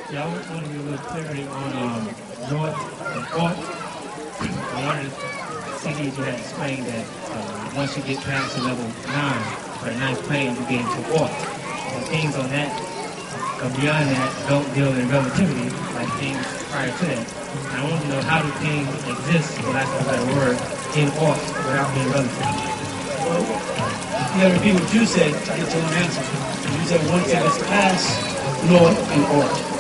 Yeah, I want to get a little clarity on North and Ought. On one of the CDs you had explained that once you get past the level 9, or the ninth plane, you get into Ought. And things on that, beyond that, don't deal in relativity like things prior to that. And I want to know, how do things exist, for lack of a better word, in Ought without being relative? Well, you got to repeat what you said to get your own answer. You said once it is past North and Ought.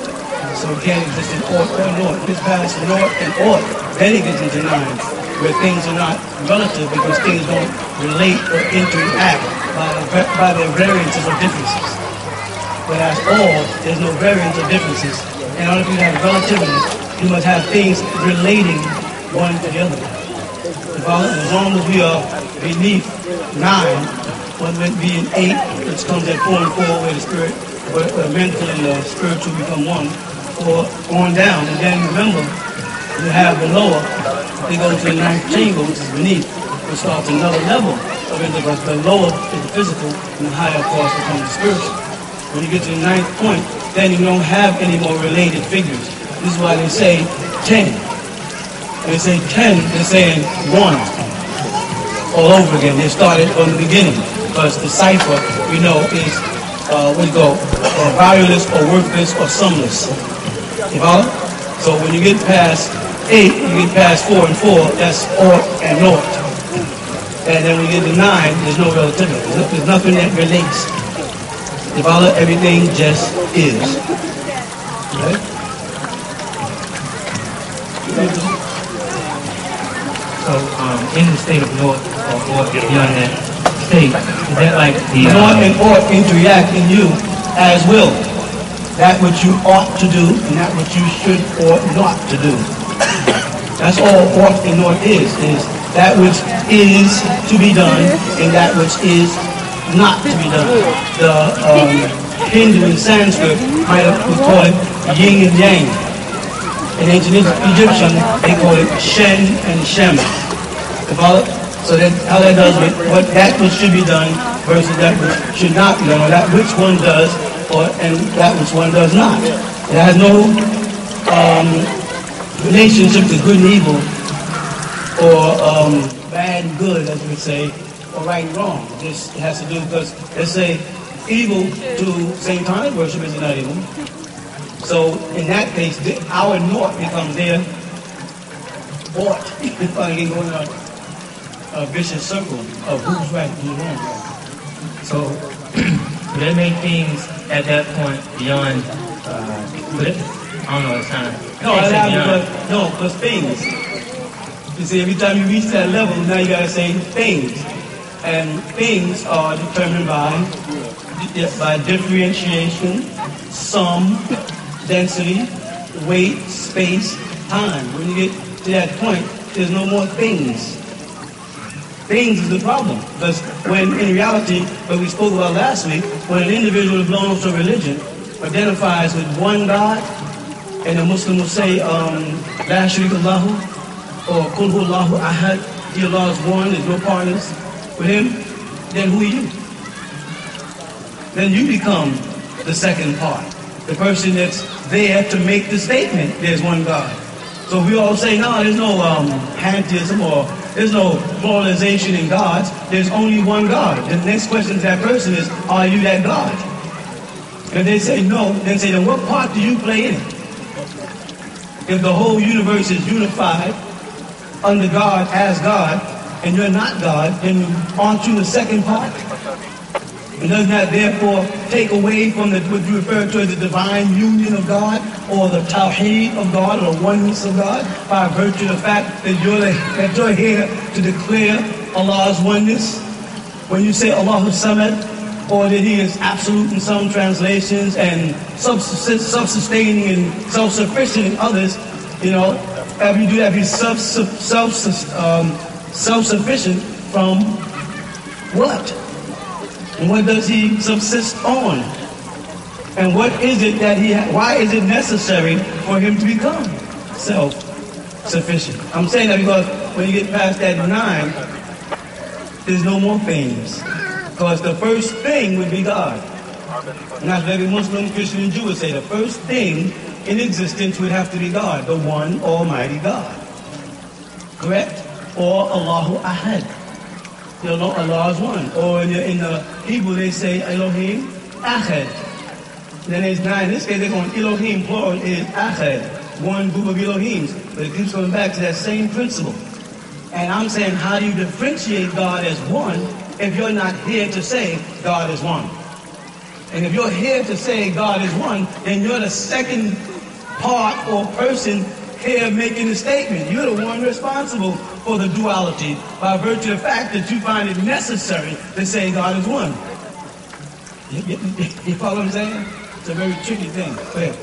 So it can't exist in Ought or North. It's past North and Ought. Then it gets into 9, where things are not relative because things don't relate or interact by their variances or differences. Whereas all, there's no variance or differences. In order for you to have relativity, you must have things relating one to the other. As long as we are beneath 9, one meant being 8, which comes at 4 and 4, where the spirit, where mental and the spiritual become one, or on down. And then remember, you have the lower, they go to the 9th chamber, which is beneath, which starts another level of intellect. The lower is the physical, and the higher, of course, becomes the spiritual. When you get to the 9th point, then you don't have any more related figures. This is why they say 10. When they say 10, they're saying 1 all over again. They started from the beginning, because the cipher, we know, is valueless or worthless or sumless. You follow? So when you get past 8, you get past 4 and 4, that's Ought and North. And then when you get to 9, there's no relativity. There's nothing that relates. You follow? Everything just is. Right? So in the state of North or beyond that state, is that like the... North and Ought interact in you as will. That which you ought to do and that which you should or not to do. That's all Ought and North is that which is to be done and that which is not to be done. The Hindu and Sanskrit might have call it yin and yang. In ancient Egyptian, they call it Shen and Shem. So that how that does with what that which should be done versus that which should not be done, or that which one does and that which one does not. It has no relationship to good and evil, or bad and good, as we say, or right and wrong. This has to do because, let's say, evil to satanic worship is not evil. So in that case, our North becomes their Ought. If I can go in a vicious circle of who's right and who's wrong. So that make things at that point beyond, I don't know, it's kind of... No, because things. You see, every time you reach that level, now you got to say things. And things are determined by differentiation, sum, density, weight, space, time. When you get to that point, there's no more things. Things is the problem. Because when, in reality, what we spoke about last week, when an individual belongs to a religion, identifies with one God, and a Muslim will say, La Sharika Allahu, or Kul Hu Allahu Ahad, He Allah is one, there's no partners with Him, then who are you? Then you become the second part. The person that's there to make the statement, there's one God. So if we all say, no, there's no pantheism or there's no pluralization in gods, there's only one God. The next question to that person is, are you that God? And they say no, then say, then what part do you play in it? If the whole universe is unified under God as God, and you're not God, then aren't you the second part? And doesn't that therefore take away from what you refer to as the divine union of God, or the tawheed of God, or the oneness of God, by virtue of the fact that you're here to declare Allah's oneness? When you say Allahu Samad, or that He is absolute in some translations and self-sustaining and self-sufficient in others, you know, if you do that, He's self-sufficient from what? And what does He subsist on? And what is it that why is it necessary for Him to become self-sufficient? I'm saying that because when you get past that 9, there's no more things. Because the first thing would be God. And that's what every Muslim, Christian, and Jew would say. The first thing in existence would have to be God, the one Almighty God. Correct? Or Allahu Ahad. You know, Allah is one. Or in the Hebrew they say Elohim Ahad. Then there's 9. In this case they're going Elohim plural is Ahad. One group of Elohims. But it keeps going back to that same principle. And I'm saying, how do you differentiate God as one if you're not here to say God is one? And if you're here to say God is one, then you're the second part or person here making the statement. You're the one responsible for the duality by virtue of the fact that you find it necessary to say God is one. You follow what I'm saying? It's a very tricky thing. Go ahead.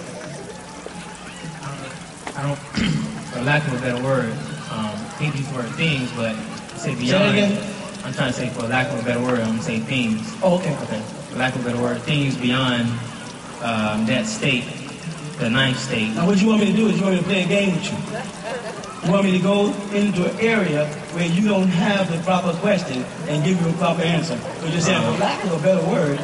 I don't, for lack of a better word, think these word things, but say beyond. Say it again. I'm trying to say, for lack of a better word, I'm going to say things. Oh, okay. Okay. For lack of a better word, things beyond that state, the 9th state. Now what you want me to do is you want me to play a game with you. You want me to go into an area where you don't have the proper question and give you a proper answer. So you're saying, for lack of a better word,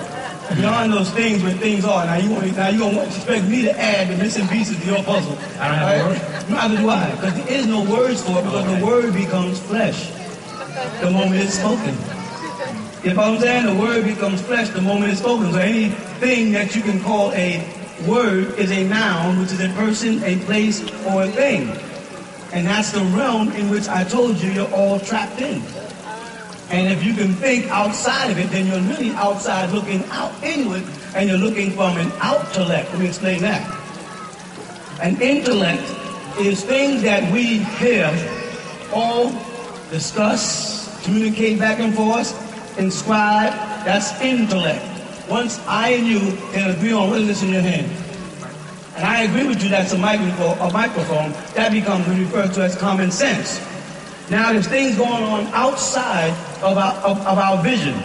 beyond those things where things are, now you're going to expect me to add the missing pieces to your puzzle. I don't have a word? Neither do I, because there is no words for it, because the word becomes flesh the moment it's spoken. You know what I'm saying? The word becomes flesh the moment it's spoken. So anything that you can call a word is a noun, which is a person, a place, or a thing. And that's the realm in which I told you you're all trapped in. And if you can think outside of it, then you're really outside looking out into it, and you're looking from an outtellect. Let me explain that. An intellect is things that we hear, all discuss, communicate back and forth, inscribe. That's intellect. Once I and you can agree on what is this in your hand, and I agree with you that's a microphone, that becomes referred to as common sense. Now there's things going on outside of our vision.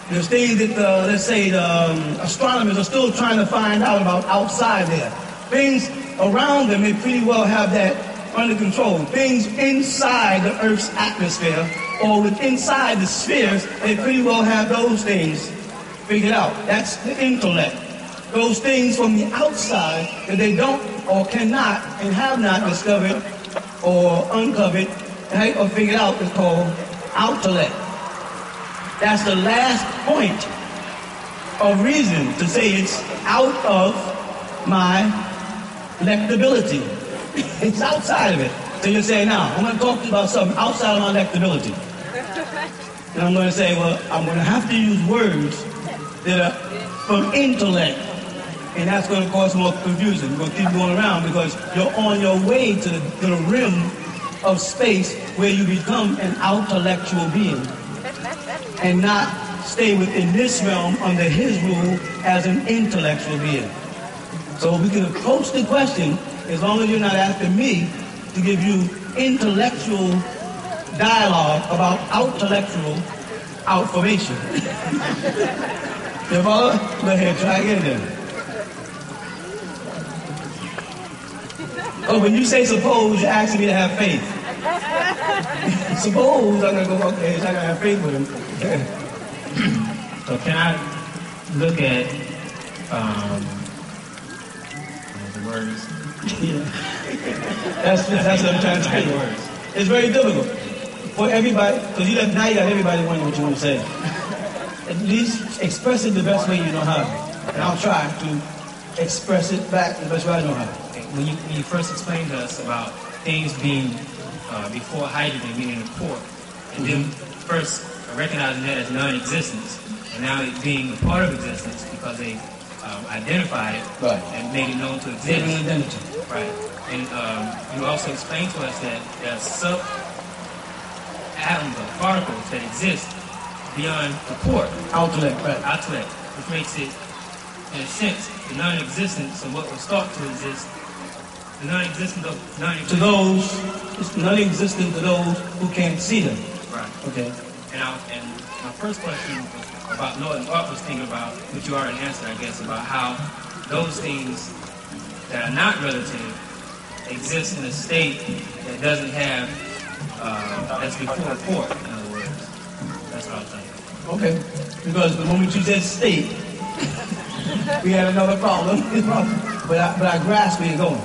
There's things that, let's say, the astronomers are still trying to find out about outside there. Things around them, they pretty well have that under control. Things inside the Earth's atmosphere or inside the spheres, they pretty well have those things figured out. That's the intellect. Those things from the outside that they don't or cannot and have not discovered or uncovered, right, or figured out is called outtellect. That's the last point of reason to say it's out of my lectability. It's outside of it. So you say, now, I'm going to talk to you about something outside of my lectability. And I'm going to say, well, I'm going to have to use words that are from intellect. And that's going to cause more confusion. You're going to keep going around because you're on your way to the rim of space where you become an intellectual being and not stay within this realm under his rule as an intellectual being. So we can approach the question as long as you're not asking me to give you intellectual dialogue about intellectual outformation. You follow? Go ahead, try again then. Oh, when you say suppose, you're asking me to have faith. Suppose I'm going to go, okay, so I got to have faith with him. So can I look at the words? Yeah. That's what I'm trying to say. Words. It's very difficult for everybody, because now you got everybody wondering what you want to say. At least express it the best way you know how. And I'll try to express it back the best way I know how. When you first explained to us about things being before hydrogen being in the core, and then first recognizing that as non-existence, and now it being a part of existence because they identified it right. and made it known to exist. Identity. Right. And you also explained to us that there are sub-atoms or particles that exist beyond the core. Outlet, right. Outlet, which makes it, in a sense, the non-existence of what was thought to exist. The non-existent of non-existent. To those, it's non-existent to those who can't see them. Right. Okay. And my first question was about knowing what was thinking about, which you already answered, I guess, about how those things that are not relative exist in a state that doesn't have, that's before port, in other words. That's what I was thinking. Okay. Because the moment you said state, we had another problem. but I grasp where you're going.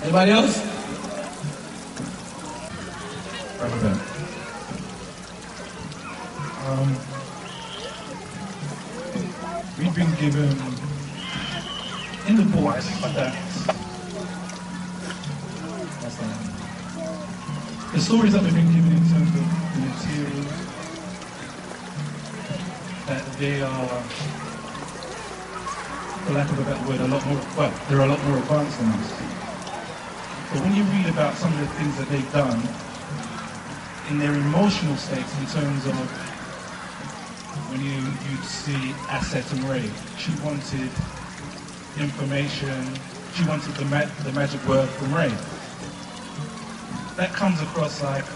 Anybody else? We've been given in the book that the stories that we've been given in terms of the materials, that they are, for lack of a better word, a lot more, well, they're a lot more advanced than us. But when you read about some of the things that they've done in their emotional states, in terms of when you'd see Asset and Ray, she wanted information, she wanted the magic word from Ray. That comes across like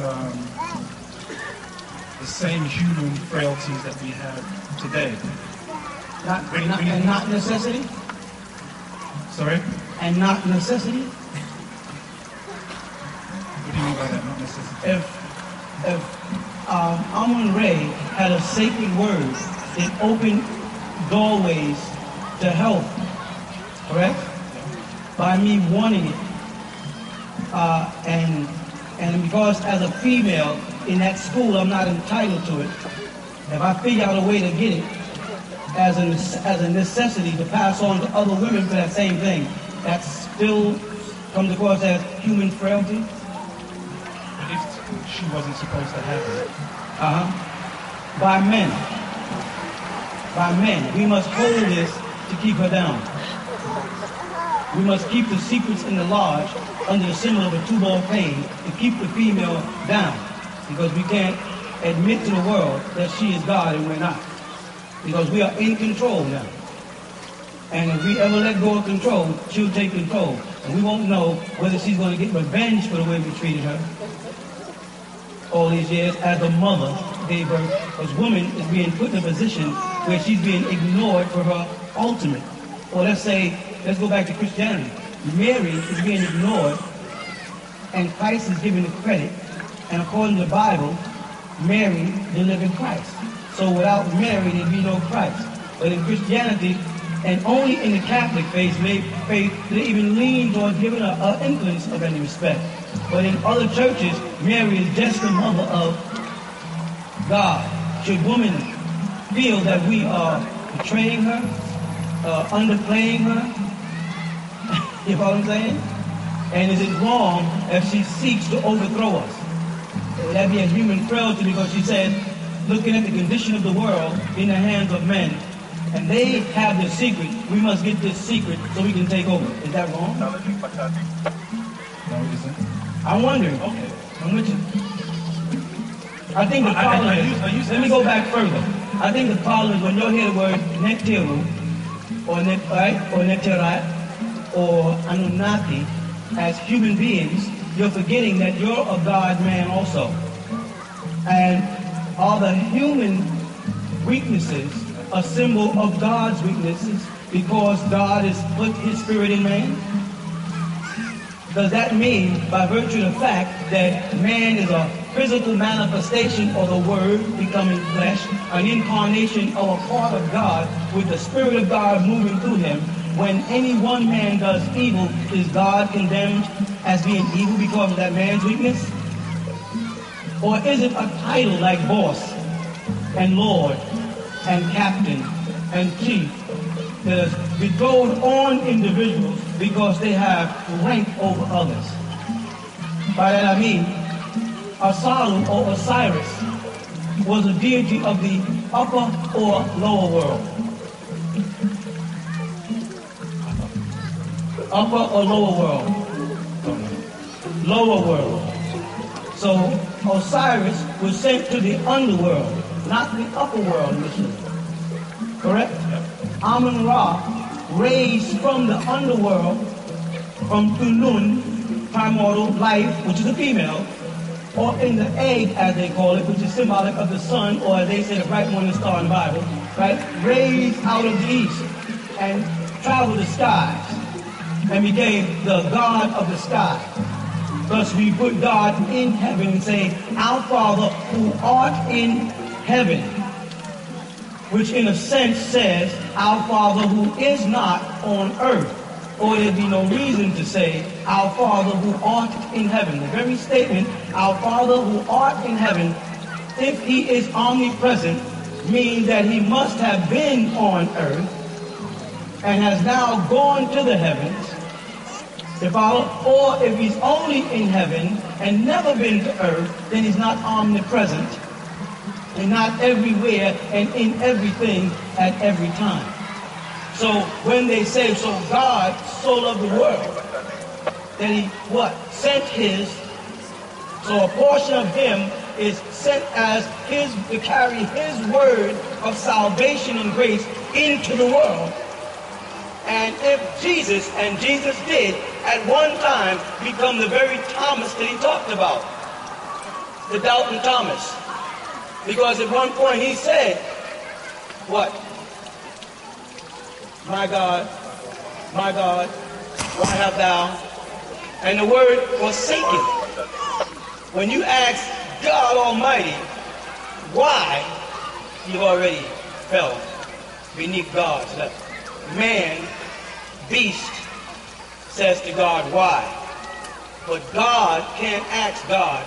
the same human frailties that we have today. And not necessity? Sorry? And not necessity? What do you mean by that, not necessity? If Yaanuwn Ray had a sacred word, it opened doorways to help, correct? By me wanting it. And because as a female in that school, I'm not entitled to it. If I figure out a way to get it as a necessity to pass on to other women for that same thing, that still comes across as human frailty. If she wasn't supposed to have it. By men. By men. We must hold this to keep her down. We must keep the secrets in the lodge under the symbol of a two-ball cane to keep the female down. Because we can't admit to the world that she is God and we're not. Because we are in control now. And if we ever let go of control, she'll take control. And we won't know whether she's going to get revenge for the way we treated her all these years as a mother gave birth. Because woman is being put in a position where she's being ignored for her ultimate. Or let's go back to Christianity. Mary is being ignored and Christ is given the credit. And according to the Bible, Mary delivered Christ. So without Mary, there'd be no Christ. But in Christianity, and only in the Catholic faith, they even lean toward giving her an influence of any respect. But in other churches, Mary is just the mother of God. Should women feel that we are betraying her, underplaying her? You know what I'm saying? And is it wrong if she seeks to overthrow us? Would that be a human frailty? Because she said, looking at the condition of the world in the hands of men, and they have the secret, we must get this secret so we can take over. Is that wrong? No, it isn't. I'm wondering. Okay, I'm with you. I think the problem is, let me go back further. I think the problem is when you hear the word Nektiru, or Nektirat, or Anunnaki, as human beings, you're forgetting that you're a God man also. And are the human weaknesses a symbol of God's weaknesses because God has put his spirit in man? Does that mean, by virtue of the fact that man is a physical manifestation of the Word becoming flesh, an incarnation of a part of God with the Spirit of God moving through him, when any one man does evil, is God condemned as being evil because of that man's weakness? Or is it a title like boss and lord and captain and chief that is bestowed on individuals because they have rank over others? By that I mean, Asalu or Osiris was a deity of the upper or lower world. Upper or lower world? Lower world. So Osiris was sent to the underworld, not the upper world initially. Correct? Amun Ra raised from the underworld, from Yaanuwn, primordial life, which is a female, or in the egg, as they call it, which is symbolic of the sun, or as they say, the bright morning star in the Bible, right? Raised out of the east and traveled the skies and became the God of the sky. Thus we put God in heaven and say, Our Father who art in heaven. which in a sense says, our Father who is not on earth. Or there'd be no reason to say, our Father who art in heaven. The very statement, our Father who art in heaven, if he is omnipresent, means that he must have been on earth and has now gone to the heavens. Or if he's only in heaven and never been to earth, then he's not omnipresent and not everywhere and in everything at every time. So when they say, so God so loved the world, that he, sent his, so a portion of him is sent as his, to carry his word of salvation and grace into the world. And if Jesus, and Jesus did, at one time become the very Thomas that he talked about, the doubting Thomas. Because at one point he said, what? My God, why have thou? And the word forsaken. When you ask God Almighty, why, you already fell beneath God's level. Man, beast, says to God, why? But God can't ask God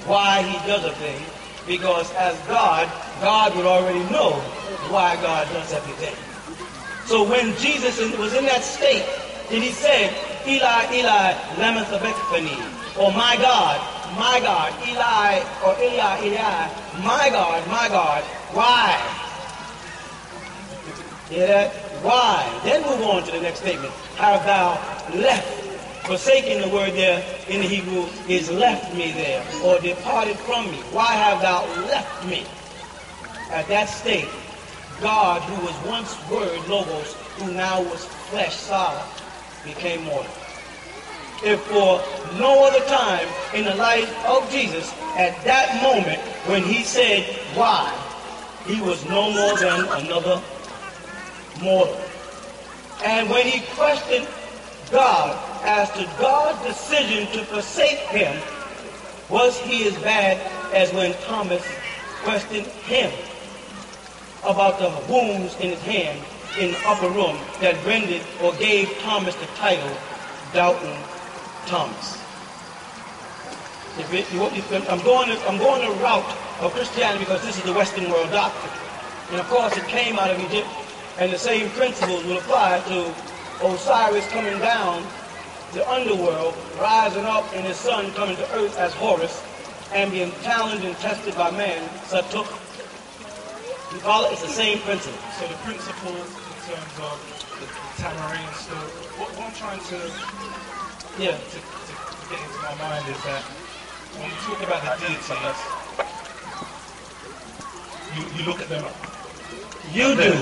why he does a thing, because as God would already know why God does everything. So when Jesus was in that state, and he said, Eli, Eli, lama sabachthani, or my God, Eli, or Eli, Eli, my God, why? Hear that? Why? Then move on to the next statement. Have thou left? Forsaken, the word there in the Hebrew is left me there, or departed from me. Why have thou left me? At that state, God, who was once word, logos, who now was flesh, solid, became mortal. If for no other time in the life of Jesus, at that moment when he said, why, he was no more than another mortal. And when he questioned God as to God's decision to forsake him, was he as bad as when Thomas questioned him about the wounds in his hand in the upper room that rendered or gave Thomas the title Doubting Thomas? I'm going the route of Christianity because this is the Western world doctrine. And of course it came out of Egypt, and the same principles will apply to Osiris coming down the underworld, rising up, and his son coming to earth as Horus, and being challenged and tested by man, Satuk. You follow? It's the same principle. So the principle in terms of the Tamarind story, what I'm trying to get into my mind is that when you talk about the deities, you look at them. You do.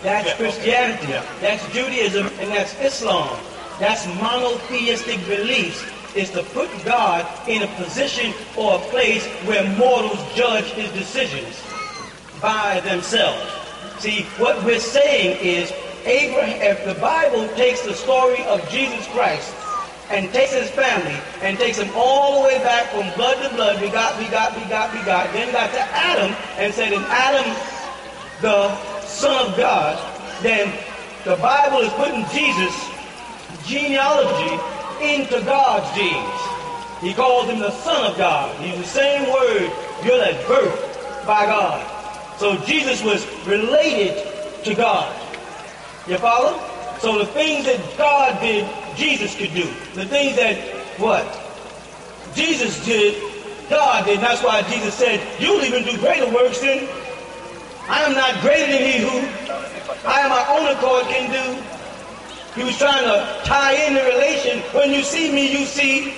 That's Christianity. That's Judaism, and that's Islam. That's monotheistic beliefs. Is to put God in a position or a place where mortals judge his decisions by themselves. See, what we're saying is, Abraham, if the Bible takes the story of Jesus Christ and takes his family and takes him all the way back from blood to blood, we got, then got to Adam and said, in Adam, the Son of God, then the Bible is putting Jesus' genealogy into God's genes. He calls him the Son of God. He's the same word, you're at birth by God. So Jesus was related to God. You follow? So the things that God did, Jesus could do. The things that, Jesus did, God did. And that's why Jesus said, you'll even do greater works than I am not greater than he who I am my own accord can do. He was trying to tie in the relation. When you see me, you see.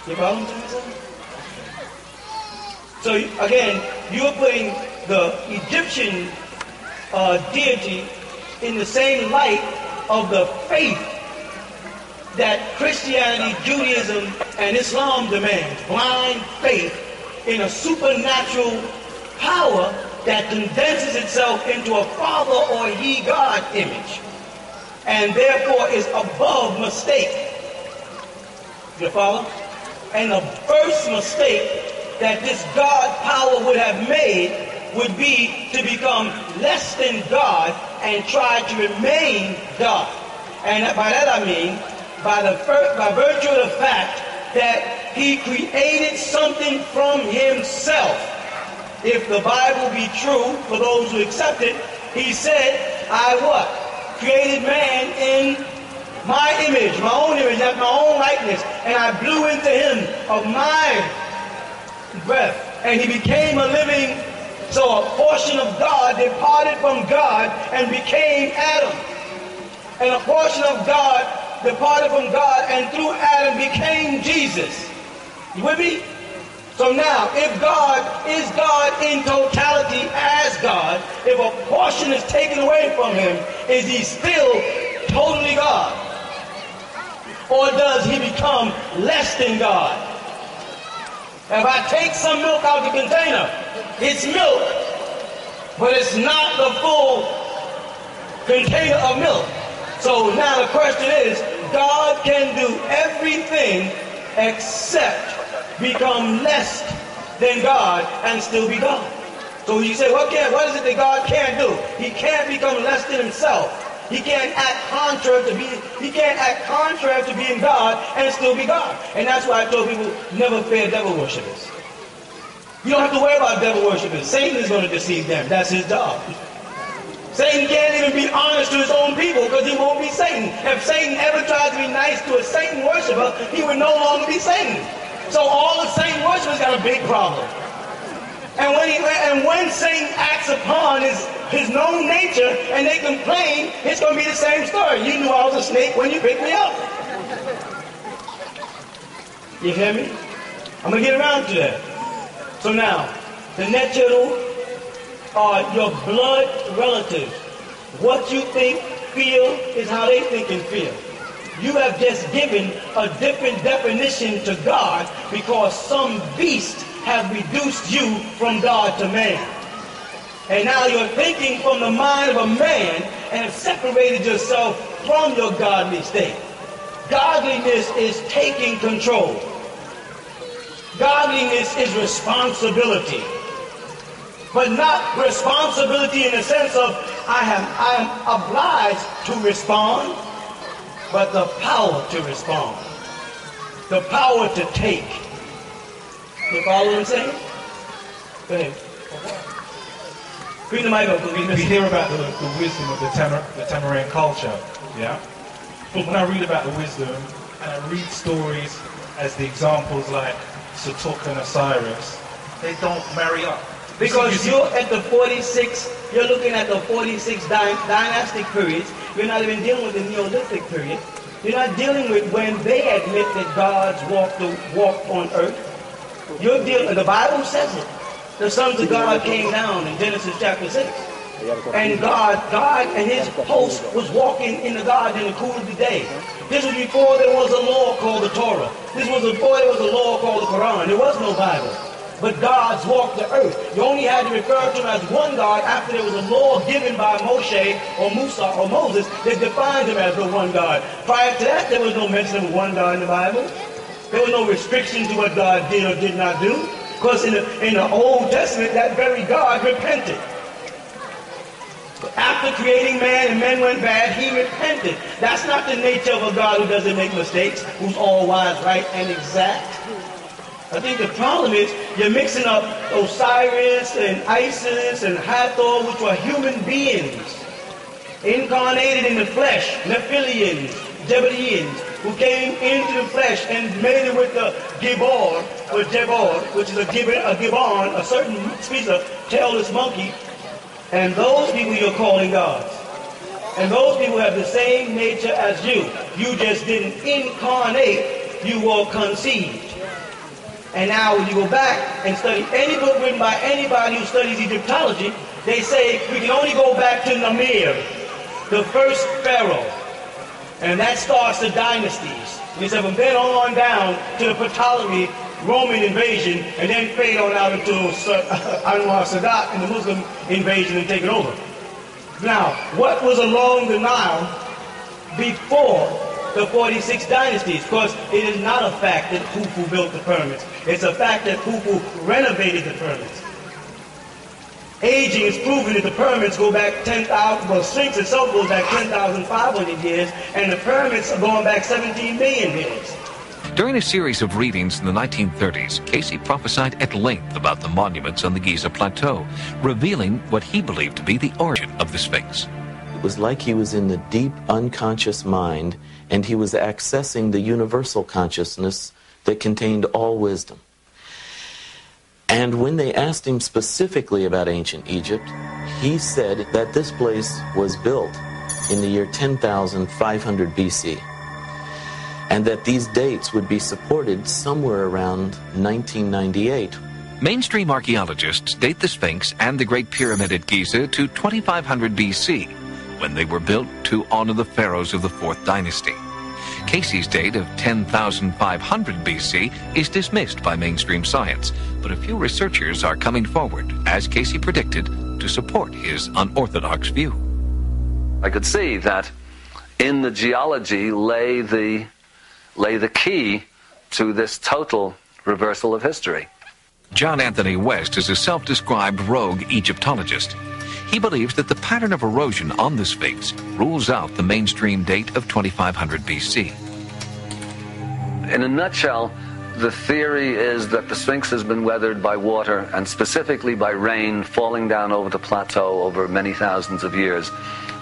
You follow what I'm saying? So again, you're putting the Egyptian deity in the same light of the faith that Christianity, Judaism, and Islam demands. Blind faith in a supernatural power that condenses itself into a father or he God image, and therefore is above mistake. You follow? And the first mistake that this God power would have made would be to become less than God and try to remain God. And by that I mean, by virtue of the fact that he created something from himself. If the Bible be true, for those who accept it, he said, I what? Created man in my image, my own image, after my own likeness, and I blew into him of my breath, and he became a living. So a portion of God departed from God and became Adam. And a portion of God departed from God and through Adam became Jesus. You with me? So now, if God is God in totality as God, if a portion is taken away from him, is he still totally God? Or does he become less than God? If I take some milk out of the container, it's milk, but it's not the full container of milk. So now the question is, God can do everything except become less than God and still be God. So you say, what is it that God can't do? He can't become less than himself. He can't act contrary to being God and still be God. And that's why I told people, never fear devil worshippers. You don't have to worry about devil worshippers. Satan is going to deceive them. That's his job. Satan can't even be honest to his own people because he won't be Satan. If Satan ever tries to be nice to a Satan worshiper, he would no longer be Satan. So all the Satan worshippers got a big problem. And when Satan acts upon his known nature and they complain, it's going to be the same story. You knew I was a snake when you picked me up. You hear me? I'm going to get around to that. So now, the Necharu are your blood relatives. What you think, feel, is how they think and feel. You have just given a different definition to God because some beast have reduced you from God to man. And now you're thinking from the mind of a man and have separated yourself from your godly state. Godliness is taking control. Godliness is responsibility. But not responsibility in the sense of I am obliged to respond, but the power to respond. The power to take. You follow what I'm saying? Go ahead. Bring the mic up, because we hear about the wisdom of the Tamarind culture, yeah? But when I read about the wisdom, and I read stories as the examples like Satuk and Osiris, they don't marry up. Because you're at the 46, you're looking at the 46 dynastic periods. You're not even dealing with the Neolithic period. You're not dealing with when they admit that God's walked on earth. You're dealing, the Bible says it. The sons of God came down in Genesis chapter 6. And God and his host was walking in the garden in the cool of the day. This was before there was a law called the Torah. This was before there was a law called the Quran. There was no Bible. But gods walked the earth. You only had to refer to him as one God after there was a law given by Moshe or Musa or Moses that defined him as the one God. Prior to that, there was no mention of one God in the Bible. There was no restriction to what God did or did not do. Because in the Old Testament, that very God repented. After creating man and men went bad, he repented. That's not the nature of a God who doesn't make mistakes, who's all wise, right, and exact. I think the problem is you're mixing up Osiris and Isis and Hathor, which were human beings, incarnated in the flesh, Nephilians, Jebulians, who came into the flesh and made it with the Gibor, or Jebor, which is a Gibbon, a certain species of tailless monkey, and those people you're calling gods. And those people have the same nature as you. You just didn't incarnate, you were conceived. And now when you go back and study any book written by anybody who studies Egyptology, they say we can only go back to Namir, the first pharaoh. And that starts the dynasties. They said from then on down to the Ptolemy Roman invasion, and then fade on out into Anwar Sadat and the Muslim invasion and take it over. Now, what was along the Nile before the 46 dynasties? Because it is not a fact that Khufu built the pyramids. It's a fact that Khufu renovated the pyramids. Aging is proven that the pyramids go back 10,000, well, Sphinx itself goes back 10,500 years, and the pyramids are going back 17 million years. During a series of readings in the 1930s, Casey prophesied at length about the monuments on the Giza Plateau, revealing what he believed to be the origin of the Sphinx. It was like he was in the deep unconscious mind, and he was accessing the universal consciousness that contained all wisdom. And when they asked him specifically about ancient Egypt, he said that this place was built in the year 10,500 BC, and that these dates would be supported somewhere around 1998. Mainstream archaeologists date the Sphinx and the Great Pyramid at Giza to 2500 BC, when they were built to honor the pharaohs of the 4th dynasty. Casey's date of 10,500 BC is dismissed by mainstream science, but a few researchers are coming forward, as Casey predicted, to support his unorthodox view. I could see that in the geology lay the key to this total reversal of history. John Anthony West is a self-described rogue Egyptologist. He believes that the pattern of erosion on the Sphinx rules out the mainstream date of 2500 BC. In a nutshell, the theory is that the Sphinx has been weathered by water, and specifically by rain falling down over the plateau over many thousands of years.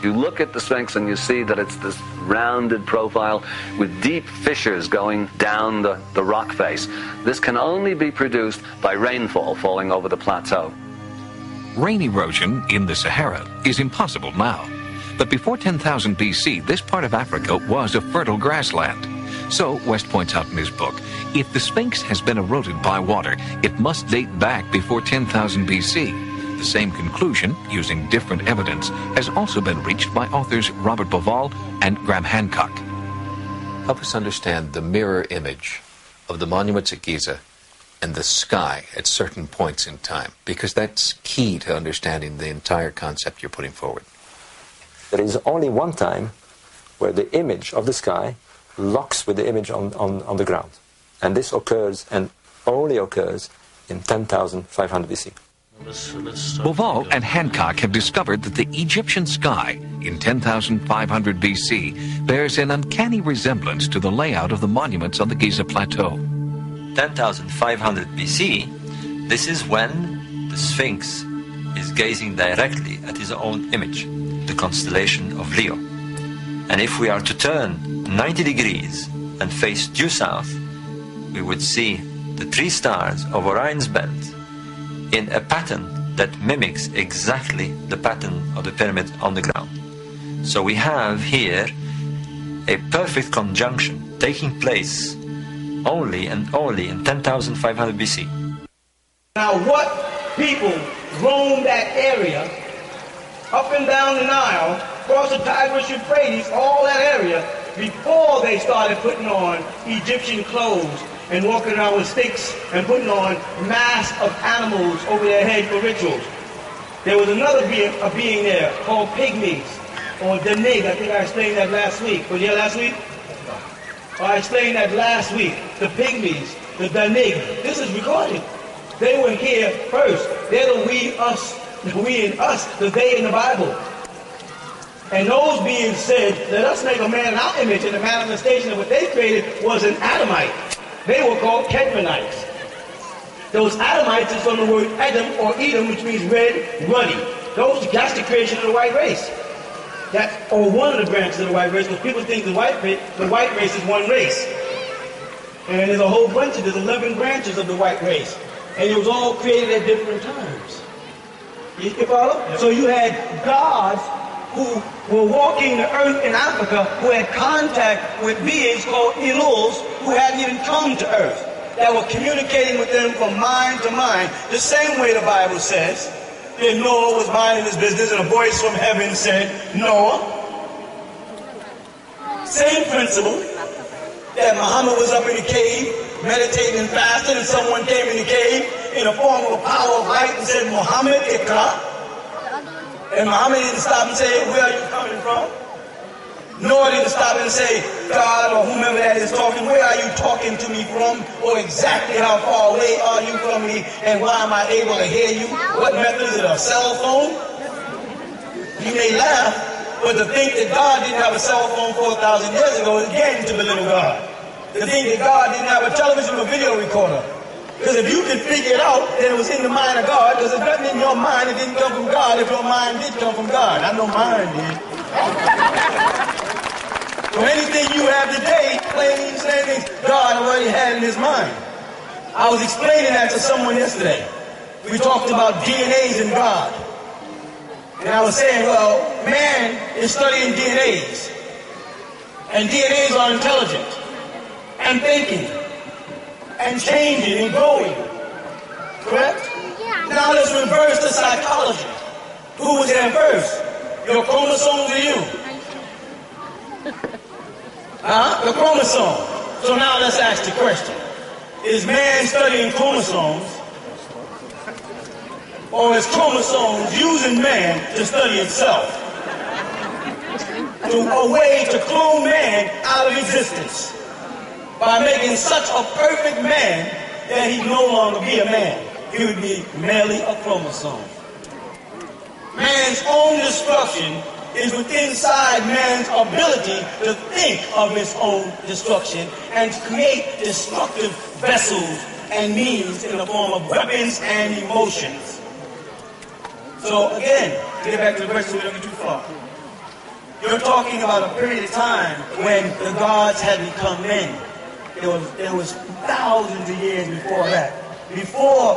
You look at the Sphinx and you see that it's this rounded profile with deep fissures going down the rock face. This can only be produced by rainfall falling over the plateau. Rain erosion in the Sahara is impossible now. But before 10,000 BC, this part of Africa was a fertile grassland. So, West points out in his book, if the Sphinx has been eroded by water, it must date back before 10,000 BC. The same conclusion, using different evidence, has also been reached by authors Robert Bauval and Graham Hancock. Help us understand the mirror image of the monuments at Giza and the sky at certain points in time, because that's key to understanding the entire concept you're putting forward. There is only one time where the image of the sky locks with the image on the ground. And this occurs, and only occurs, in 10,500 BC. Bauval and Hancock have discovered that the Egyptian sky in 10,500 BC bears an uncanny resemblance to the layout of the monuments on the Giza Plateau. 10,500 BC, this is when the Sphinx is gazing directly at his own image, the constellation of Leo. And if we are to turn 90 degrees and face due south, we would see the 3 stars of Orion's belt in a pattern that mimics exactly the pattern of the pyramid on the ground. So we have here a perfect conjunction taking place only and only in 10,500 BC. Now what people roamed that area, up and down the Nile, across the Tigris, Euphrates, all that area, before they started putting on Egyptian clothes and walking around with sticks and putting on masks of animals over their head for rituals. There was another being there called pygmies, or Danig. I think I explained that last week. Was it last week? I explained that last week. The pygmies, the Danig. This is recorded. They were here first. They're the we, us, the we and us, the they in the Bible. And those beings said, let us make a man in our image, and the manifestation of what they created was an Adamite. They were called Kedmonites. Those Adamites is from the word Adam or Edom, which means red, ruddy. That's the creation of the white race. Or one of the branches of the white race, because people think the white race is one race. And there's a whole bunch there's 11 branches of the white race. And it was all created at different times. You follow? Yep. So you had gods who were walking the earth in Africa, who had contact with beings called Eluls, who hadn't even come to earth, that were communicating with them from mind to mind, the same way the Bible says. Then Noah was minding his business, and a voice from heaven said, Noah. Same principle, that Muhammad was up in the cave, meditating and fasting, and someone came in the cave in the form of a power of light and said, Muhammad, Ikra. And Muhammad didn't stop and say, where are you coming from? Noah didn't stop and say, God or whomever that is talking, where are you talking to me from? Or exactly how far away are you from me? me, and why am I able to hear you? What method is it, a cell phone? You may laugh, but to think that God didn't have a cell phone 4,000 years ago is again to belittle God. To think that God didn't have a television or video recorder. Because if you could figure it out, then it was in the mind of God, because there's nothing in your mind that didn't come from God if your mind did come from God. I know mine did. So anything you have today, plain saying God already had in his mind. I was explaining that to someone yesterday. We talked about DNAs in God. And I was saying, well, man is studying DNAs. And DNAs are intelligent and thinking and changing and growing. Correct? Now let's reverse the psychology. Who was there first? Your chromosomes or you? The chromosome. So now let's ask the question. Is man studying chromosomes, or is chromosomes using man to study itself? A way to clone man out of existence by making such a perfect man that he'd no longer be a man. He would be merely a chromosome. Man's own destruction is within inside man's ability to think of his own destruction and to create destructive vessels and means in the form of weapons and emotions. So again, to get back to the question, we don't get too far. You're talking about a period of time when the gods had become men. There was thousands of years before that. Before,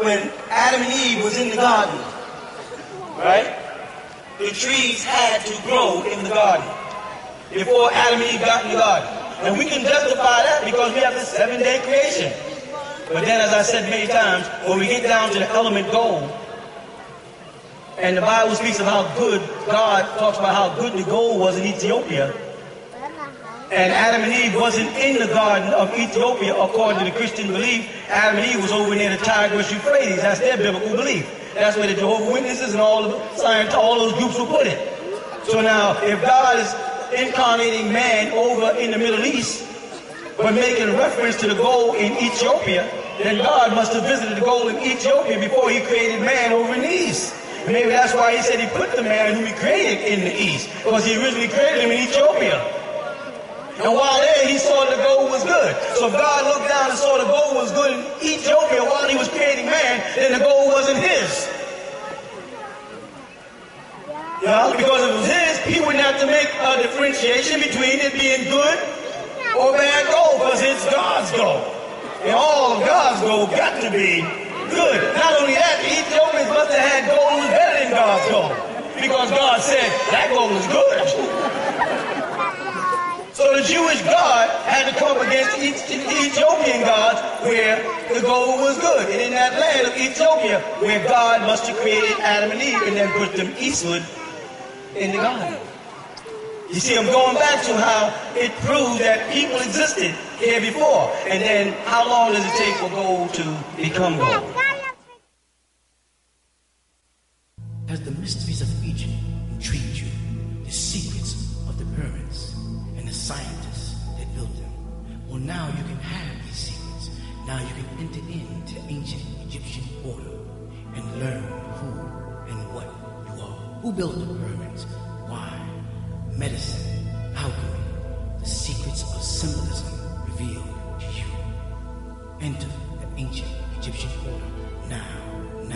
when Adam and Eve was in the garden, right? The trees had to grow in the garden before Adam and Eve got in the garden. And we can justify that because we have the 7-day creation. But then, as I said many times, when we get down to the element gold, and the Bible speaks of how good, God talks about how good the gold was in Ethiopia, and Adam and Eve wasn't in the garden of Ethiopia according to the Christian belief. Adam and Eve was over near the Tigris Euphrates. That's their biblical belief. That's where the Jehovah's Witnesses and all those groups were put in. So now, if God is incarnating man over in the Middle East, but making reference to the gold in Ethiopia, then God must have visited the gold in Ethiopia before he created man over in the East. And maybe that's why he said he put the man who he created in the East, because he originally created him in Ethiopia. And while there, he saw the gold was good. So if God looked down and saw the gold was good in Ethiopia while he was creating man, then the gold wasn't his. Yeah, because if it was his, he wouldn't have to make a differentiation between it being good or bad gold, because it's God's gold. And all of God's gold got to be good. Not only that, the Ethiopians must have had gold that was better than God's gold, because God said that gold was good. So the Jewish God had to come against the Ethiopian gods where the gold was good. And in that land of Ethiopia, where God must have created Adam and Eve and then put them eastward in the garden. You see, I'm going back to how it proves that people existed here before. And then how long does it take for gold to become gold? Has the mysteries of Egypt intrigued you? The secrets of the pyramids and the scientists that built them? Well, now you can have these secrets. Now you can enter into ancient Egyptian order and learn who and what you are. Who built the pyramids? Why? Medicine, alchemy, the secrets of symbolism revealed to you. Enter the ancient Egyptian order now.